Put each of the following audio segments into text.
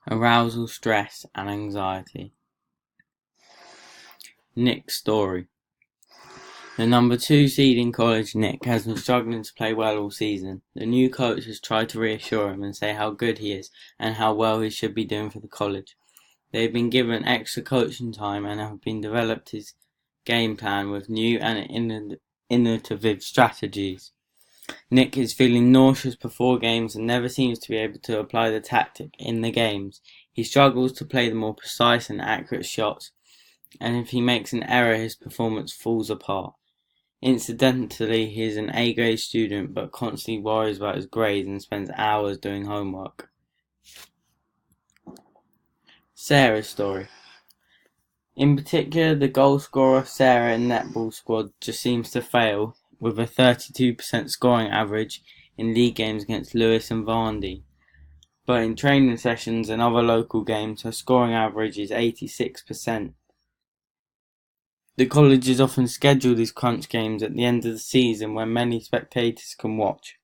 arousal, stress, and anxiety. Nick's story. The number 2 seed in college, Nick, has been struggling to play well all season. The new coach has tried to reassure him and say how good he is and how well he should be doing for the college. They have been given extra coaching time and have been developed his game plan with new and innovative strategies. Nick is feeling nauseous before games and never seems to be able to apply the tactic in the games. He struggles to play the more precise and accurate shots, and if he makes an error his performance falls apart. Incidentally, he is an A-grade student but constantly worries about his grades and spends hours doing homework. Sarah's story. In particular, the goal scorer Sarah in netball squad just seems to fail, with a 32% scoring average in league games against Lewis and Varney. But in training sessions and other local games, her scoring average is 86%. The colleges often schedule these crunch games at the end of the season when many spectators can watch.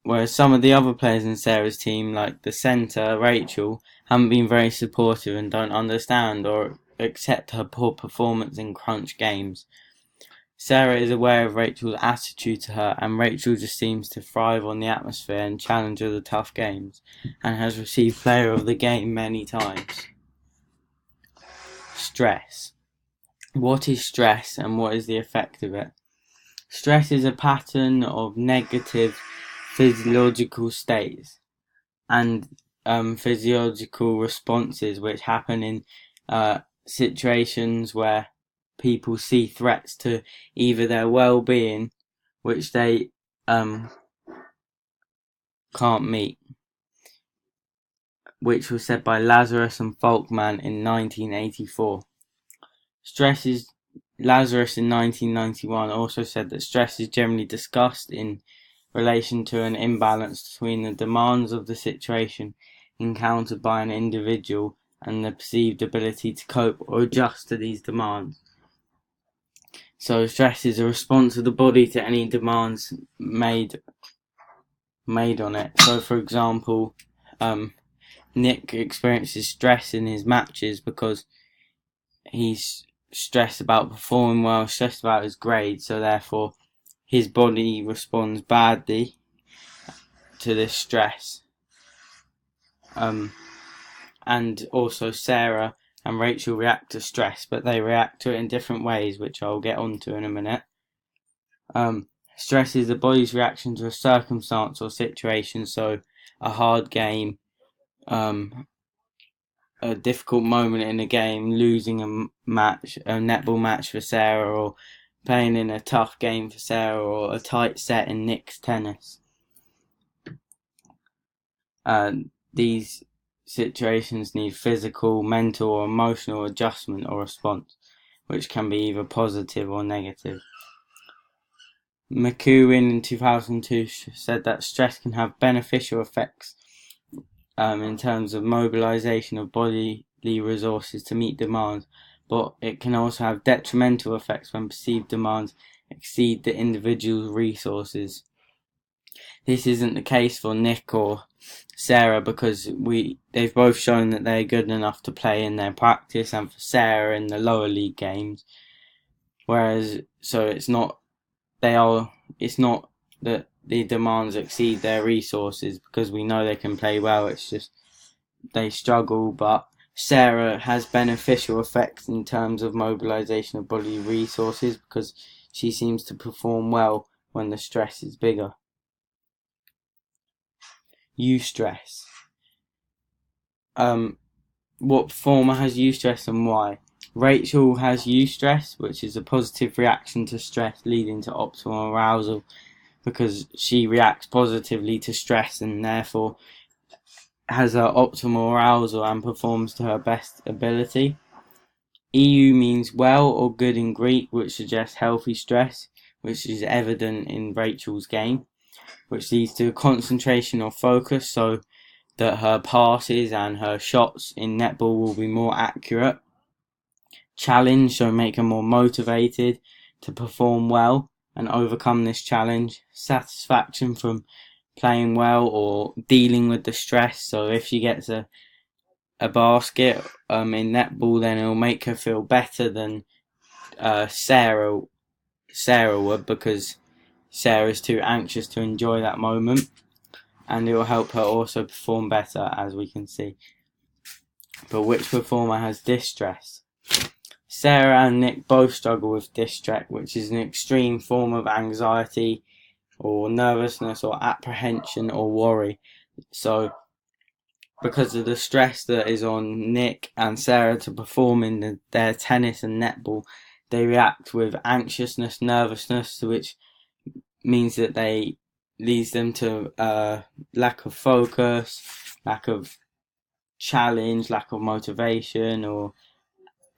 Whereas some of the other players in Sarah's team, like the centre, Rachel, haven't been very supportive and don't understand or accept her poor performance in crunch games. Sarah is aware of Rachel's attitude to her, and Rachel just seems to thrive on the atmosphere and challenge of the tough games, and has received Player of the Game many times. Stress. What is stress and what is the effect of it? Stress is a pattern of negative physiological states and physiological responses which happen in situations where people see threats to either their well-being which they can't meet, which was said by Lazarus and Folkman in 1984. Lazarus in 1991 also said that stress is generally discussed in relation to an imbalance between the demands of the situation encountered by an individual and the perceived ability to cope or adjust to these demands. So stress is a response of the body to any demands made on it. So for example, Nick experiences stress in his matches because he's stressed about performing well, stressed about his grades, so therefore his body responds badly to this stress. And also Sarah and Rachel react to stress, but they react to it in different ways, which I'll get onto in a minute. Stress is the body's reaction to a circumstance or situation, so a hard game, a difficult moment in a game, losing a netball match for Sarah, or playing in a tough game for Sarah, or a tight set in Nick's tennis. These situations need physical, mental, or emotional adjustment or response, which can be either positive or negative. McEwen in 2002 said that stress can have beneficial effects in terms of mobilization of bodily resources to meet demands, but it can also have detrimental effects when perceived demands exceed the individual's resources. This isn't the case for Nick or Sarah because they've both shown that they're good enough to play in their practice, and for Sarah in the lower league games. It's not that the demands exceed their resources, because we know they can play well, it's just they struggle. But Sarah has beneficial effects in terms of mobilization of bodily resources because she seems to perform well when the stress is bigger. Eustress. What performer has eustress and why? Rachel has eustress, which is a positive reaction to stress leading to optimal arousal, because she reacts positively to stress and therefore has her optimal arousal and performs to her best ability. EU means well or good in Greek, which suggests healthy stress, which is evident in Rachel's game, which leads to concentration or focus, so that her passes and her shots in netball will be more accurate. Challenge, so make her more motivated to perform well and overcome this challenge. Satisfaction from playing well or dealing with the stress. So if she gets a basket in netball, then it'll make her feel better than Sarah would, because Sarah's too anxious to enjoy that moment, and it will help her also perform better, as we can see. But which performer has distress? Sarah and Nick both struggle with distress, which is an extreme form of anxiety or nervousness or apprehension or worry. So because of the stress that is on Nick and Sarah to perform in their tennis and netball, they react with anxiousness, nervousness, which means that they leads them to lack of focus, lack of challenge, lack of motivation, or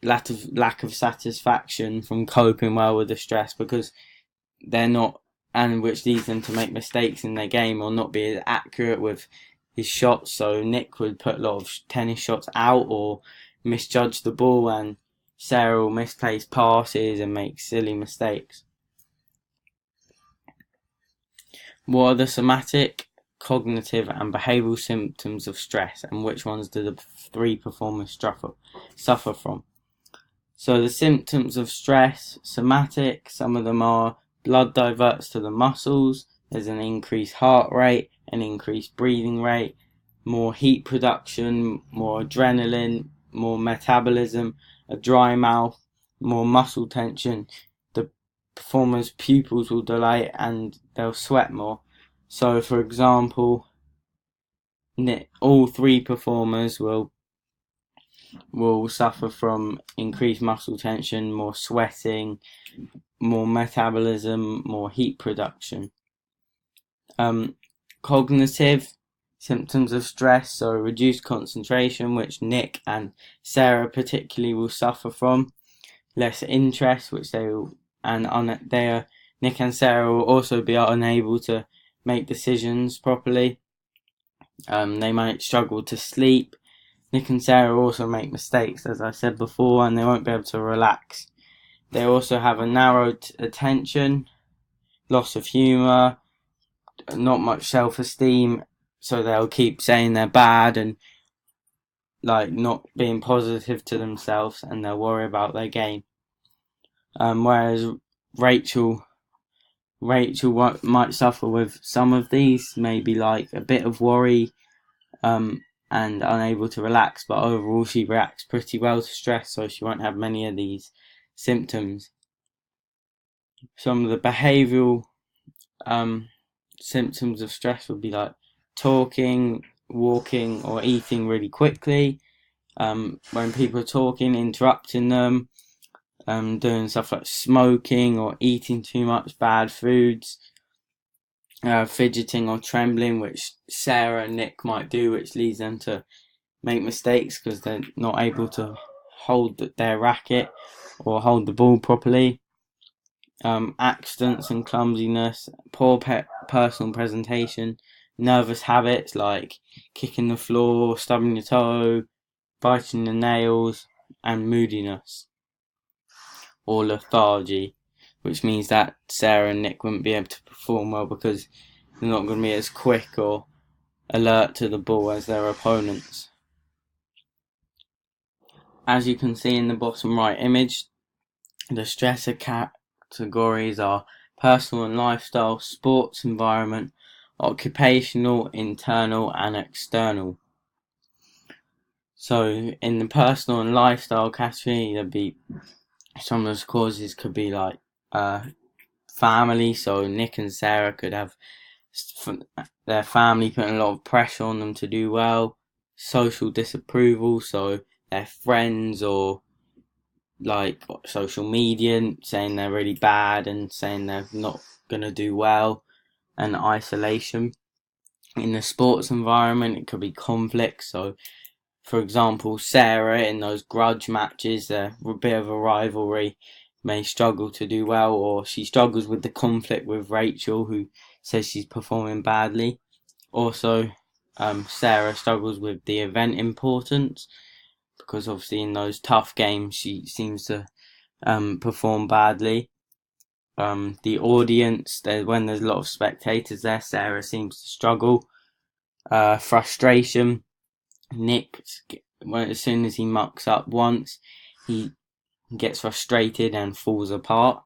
lack of satisfaction from coping well with the stress, because they're not, and which leads them to make mistakes in their game or not be as accurate with his shots. So Nick would put a lot of tennis shots out or misjudge the ball, and Sarah will misplace passes and make silly mistakes. What are the somatic, cognitive and behavioural symptoms of stress, and which ones do the three performers suffer from? So the symptoms of stress, somatic, some of them are blood diverts to the muscles, there's an increased heart rate, an increased breathing rate, more heat production, more adrenaline, more metabolism, a dry mouth, more muscle tension. The performer's pupils will dilate and they'll sweat more. So for example, all three performers will suffer from increased muscle tension, more sweating, more metabolism, more heat production. Cognitive symptoms of stress, so reduced concentration, which Nick and Sarah particularly will suffer from. Less interest, which Nick and Sarah will also be unable to make decisions properly. They might struggle to sleep. Nick and Sarah also make mistakes, as I said before, and they won't be able to relax. They also have a narrowed attention, loss of humour, not much self-esteem, so they'll keep saying they're bad and not being positive to themselves, and they'll worry about their game. Whereas Rachel might suffer with some of these, maybe a bit of worry, and unable to relax, but overall she reacts pretty well to stress, so she won't have many of these symptoms. Some of the behavioural symptoms of stress would be talking, walking or eating really quickly, when people are talking, interrupting them, doing stuff like smoking or eating too much bad foods, fidgeting or trembling, which Sarah and Nick might do, which leads them to make mistakes because they're not able to hold their racket or hold the ball properly. Accidents and clumsiness, poor personal presentation, nervous habits like kicking the floor, stubbing your toe, biting the nails, and moodiness or lethargy, which means that Sarah and Nick wouldn't be able to perform well because they're not going to be as quick or alert to the ball as their opponents. As you can see in the bottom right image, the stressor categories are personal and lifestyle, sports environment, occupational, internal and external. So in the personal and lifestyle category, there'd be some of those causes could be family, so Nick and Sarah could have their family putting a lot of pressure on them to do well. Social disapproval, so their friends or social media saying they're really bad and saying they're not going to do well. And isolation. In the sports environment, it could be conflict, so for example, Sarah in those grudge matches, a bit of a rivalry, may struggle to do well, or she struggles with the conflict with Rachel, who says she's performing badly. Also, Sarah struggles with the event importance, because obviously in those tough games she seems to perform badly. The audience, when there's a lot of spectators there, Sarah seems to struggle. Frustration. Nick, as soon as he mucks up once, he gets frustrated and falls apart.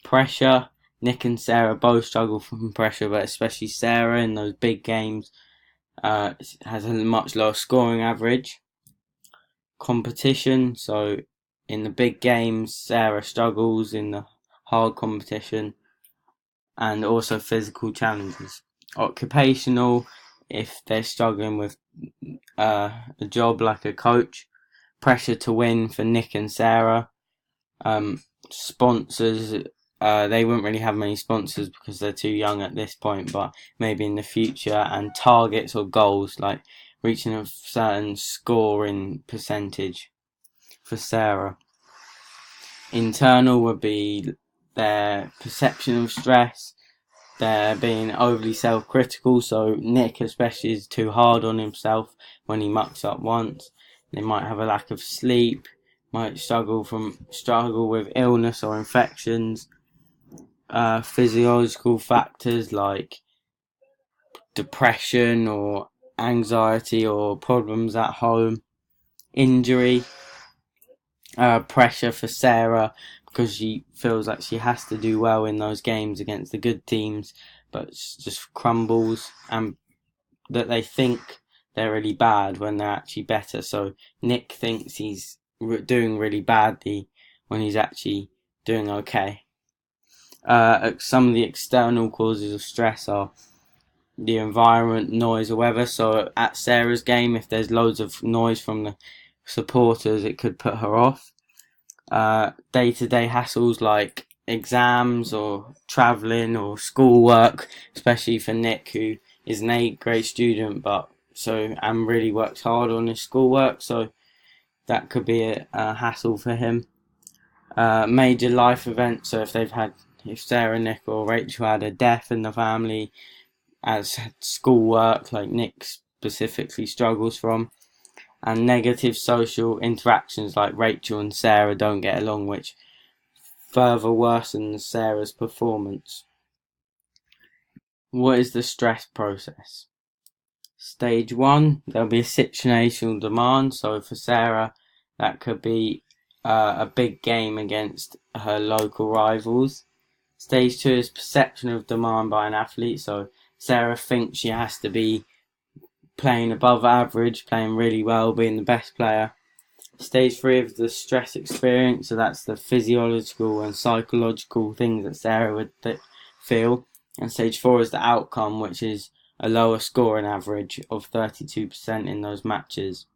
Pressure. Nick and Sarah both struggle from pressure, but especially Sarah in those big games has a much lower scoring average. Competition. So in the big games, Sarah struggles in the hard competition, and also physical challenges. Occupational. If they're struggling with a job like a coach, pressure to win for Nick and Sarah. Sponsors, they wouldn't really have many sponsors because they're too young at this point, but maybe in the future. And targets or goals, like reaching a certain scoring percentage for Sarah. Internal would be their perception of stress. They're being overly self-critical, so Nick especially is too hard on himself when he mucks up once. They might have a lack of sleep, might struggle with illness or infections. Physiological factors like depression or anxiety or problems at home. Injury. Pressure for Sarah because she feels like she has to do well in those games against the good teams, but just crumbles, and that they think they're really bad when they're actually better. So Nick thinks he's doing really badly when he's actually doing okay. Some of the external causes of stress are the environment, noise, or weather. So at Sarah's game, if there's loads of noise from the supporters, it could put her off. Day-to-day hassles like exams or travelling or schoolwork, especially for Nick, who is an 8th grade student, and really works hard on his schoolwork, so that could be a hassle for him. Major life events, so if Sarah, Nick, or Rachel had a death in the family, as schoolwork, like Nick specifically struggles from. And negative social interactions, like Rachel and Sarah don't get along, which further worsens Sarah's performance. What is the stress process? Stage 1, there'll be a situational demand. So for Sarah, that could be a big game against her local rivals. Stage 2 is perception of demand by an athlete. So Sarah thinks she has to be playing above average, playing really well, being the best player. Stage 3 of the stress experience, so that's the physiological and psychological things that Sarah would feel. And stage 4 is the outcome, which is a lower scoring average of 32% in those matches.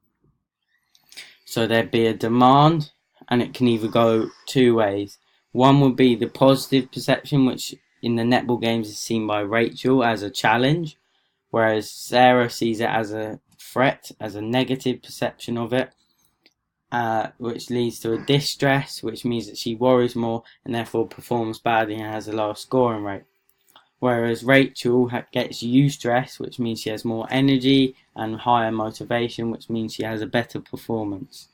So there'd be a demand, and it can either go two ways. One would be the positive perception, which in the netball games is seen by Rachel as a challenge, whereas Sarah sees it as a threat, as a negative perception of it, which leads to a distress, which means that she worries more and therefore performs badly and has a lower scoring rate. Whereas Rachel gets eustress, which means she has more energy and higher motivation, which means she has a better performance.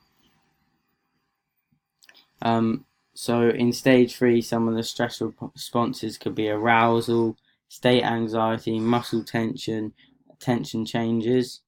So in stage 3, some of the stress responses could be arousal, state anxiety, muscle tension, attention changes.